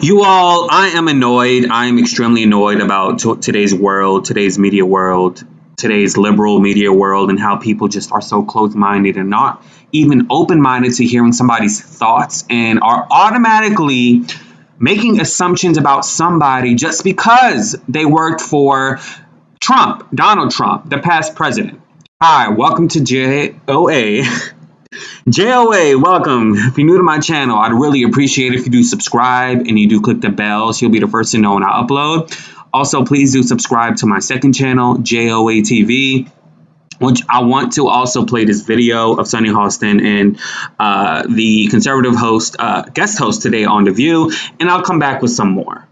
You all, I am annoyed. I am extremely annoyed about today's world, today's media world, today's liberal media world, and how people just are so closed-minded and not even open-minded to hearing somebody's thoughts and are automatically making assumptions about somebody just because they worked for Trump, Donald Trump, the past president. Hi, welcome to JOA. JOA, welcome. If you're new to my channel, I'd really appreciate it if you do subscribe and you do click the bell so you'll be the first to know when I upload. Also, please do subscribe to my second channel, JOA TV, which I want to also play this video of Sunny Hostin and the conservative host, guest host today on The View, and I'll come back with some more.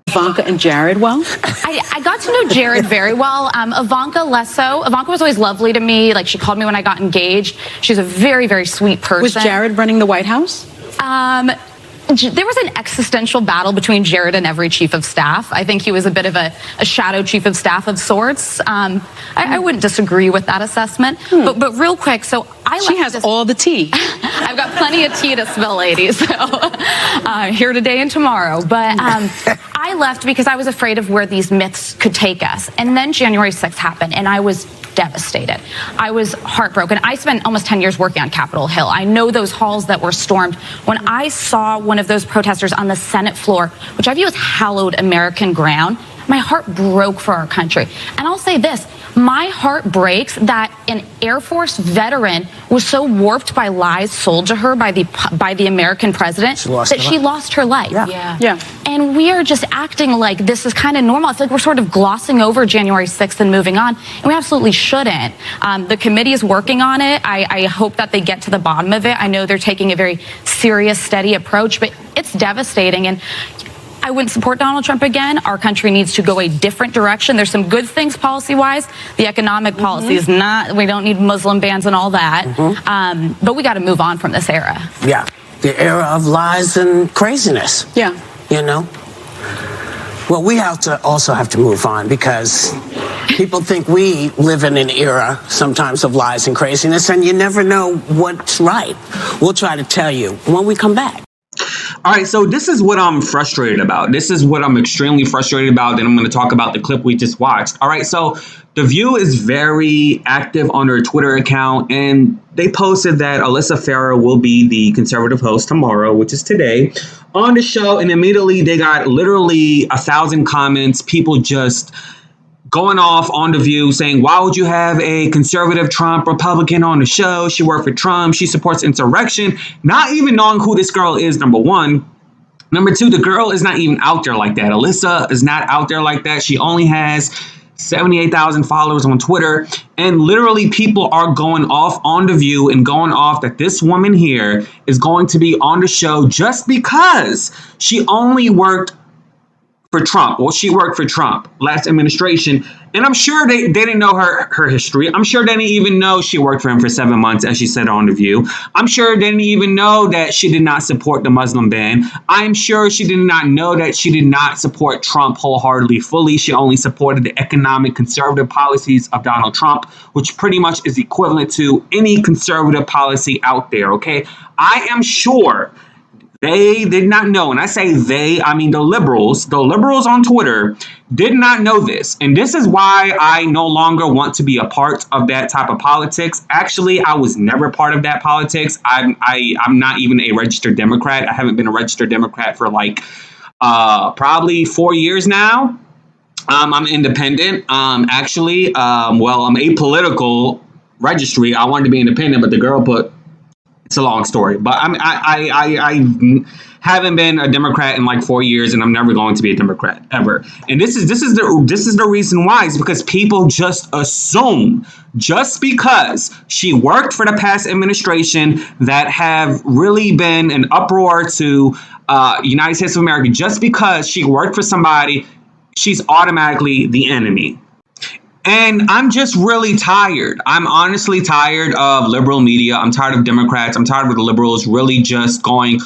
Ivanka and Jared well? I got to know Jared very well. Ivanka less so. Ivanka was always lovely to me. Like, she called me when I got engaged. She's a very, very sweet person. Was Jared running the White House? There was an existential battle between Jared and every chief of staff. I think he was a bit of a shadow chief of staff of sorts. I wouldn't disagree with that assessment. But real quick, so She has all the tea. I've got plenty of tea to spill, ladies. So here today and tomorrow. But I left because I was afraid of where these myths could take us. And then January 6th happened, and I was devastated. I was heartbroken. I spent almost 10 years working on Capitol Hill. I know those halls that were stormed. When I saw one of those protesters on the Senate floor, which I view as hallowed American ground, my heart broke for our country. And I'll say this, my heart breaks that an Air Force veteran was so warped by lies sold to her by the American president that she lost her life. Yeah. And we are just acting like this is kind of normal. I feel like we're sort of glossing over January 6th and moving on, and we absolutely shouldn't. The committee is working on it. I hope that they get to the bottom of it. I know they're taking a very serious, steady approach, but it's devastating. And I wouldn't support Donald Trump again. Our country needs to go a different direction. There's some good things policy-wise. The economic policy is not, we don't need Muslim bans and all that. But we got to move on from this era. Yeah, the era of lies and craziness. Yeah. You know? Well, we also have to move on because people think we live in an era sometimes of lies and craziness, and you never know what's right. We'll try to tell you when we come back. All right, so this is what I'm frustrated about. This is what I'm extremely frustrated about. Then I'm going to talk about the clip we just watched. All right, so The View is very active on their Twitter account, and they posted that Alyssa Farah will be the conservative host tomorrow, which is today, on the show. And immediately they got literally 1,000 comments, people just going off on The View saying, why would you have a conservative Trump Republican on the show? She worked for Trump. She supports insurrection. Not even knowing who this girl is, number one. Number two, the girl is not even out there like that. Alyssa is not out there like that. She only has 78,000 followers on Twitter. And literally people are going off on The View and going off that this woman here is going to be on the show just because she only worked for Trump. Well, she worked for Trump last administration, and I'm sure they didn't know her history. I'm sure they didn't even know she worked for him for 7 months, as she said on The View. I'm sure they didn't even know that she did not support the Muslim ban. I'm sure she did not know that she did not support Trump wholeheartedly, fully. She only supported the economic conservative policies of Donald Trump, which pretty much is equivalent to any conservative policy out there, okay? I am sure they did not know, and I say they, I mean the liberals on Twitter did not know this. And this is why I no longer want to be a part of that type of politics. Actually, I was never part of that politics. I'm not even a registered Democrat. I haven't been a registered Democrat for like probably 4 years now. I'm independent. Actually, well, I'm apolitical registry. I wanted to be independent, but the girl put, it's a long story, but I haven't been a Democrat in like 4 years, and I'm never going to be a Democrat ever. And this is the reason why. It's because people just assume, just because she worked for the past administration that have really been an uproar to United States of America, just because she worked for somebody, she's automatically the enemy. And I'm just really tired. I'm honestly tired of liberal media. I'm tired of Democrats. I'm tired of the liberals really just going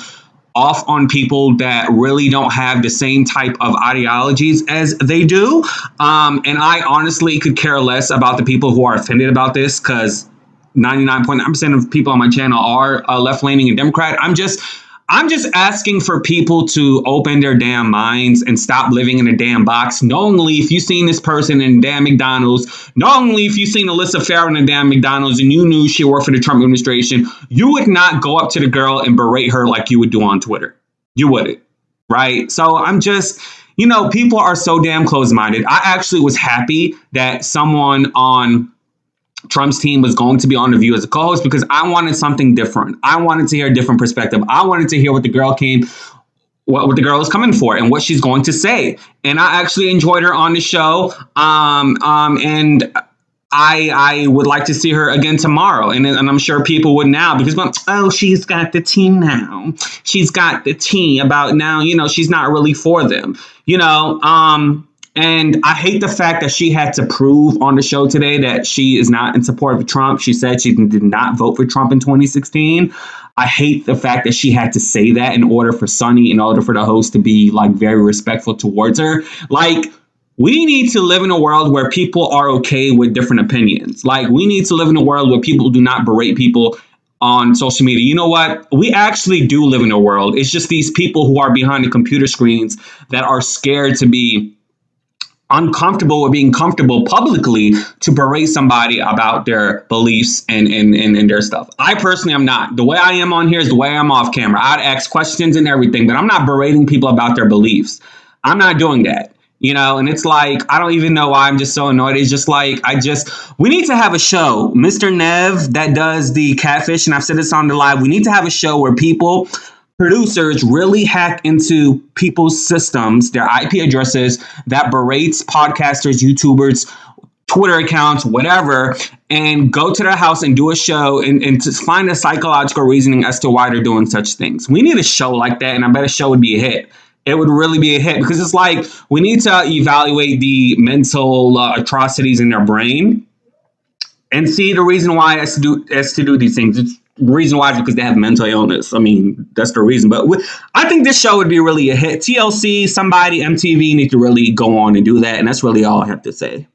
off on people that really don't have the same type of ideologies as they do. And I honestly could care less about the people who are offended about this, because 99.9% of people on my channel are left-leaning and Democrat. I'm just asking for people to open their damn minds and stop living in a damn box. Not only if you've seen this person in damn McDonald's, not only if you've seen Alyssa Farrow in a damn McDonald's and you knew she worked for the Trump administration, you would not go up to the girl and berate her like you would do on Twitter. You wouldn't, right? So I'm just, people are so damn closed-minded. I actually was happy that someone on Trump's team was going to be on The View as a co-host because I wanted something different. I wanted to hear a different perspective. I wanted to hear what the girl is coming for and what she's going to say. And I actually enjoyed her on the show. And I would like to see her again tomorrow. And I'm sure people would now because, she's got the tea now. She's got the tea about now, she's not really for them, And I hate the fact that she had to prove on the show today that she is not in support of Trump. She said she did not vote for Trump in 2016. I hate the fact that she had to say that in order for the host to be very respectful towards her. We need to live in a world where people are okay with different opinions. We need to live in a world where people do not berate people on social media. You know what? We actually do live in a world. It's just these people who are behind the computer screens that are scared to be uncomfortable with being comfortable publicly to berate somebody about their beliefs and their stuff. I personally am not. The way I am on here is the way I'm off camera. I'd ask questions and everything, but I'm not berating people about their beliefs. I'm not doing that. And it's I don't even know why I'm just so annoyed. It's just we need to have a show. Mr. Nev that does the catfish, and I've said this on the live, we need to have a show where producers really hack into people's systems, their IP addresses, that berates podcasters, YouTubers, Twitter accounts, whatever, and go to their house and do a show and to find a psychological reasoning as to why they're doing such things. We need a show like that, and I bet a show would be a hit. It would really be a hit because it's we need to evaluate the mental atrocities in their brain and see the reason why it has to do these things. The reason why is because they have mental illness. I mean, that's the reason. But I think this show would be really a hit. TLC, somebody, MTV need to really go on and do that. And that's really all I have to say.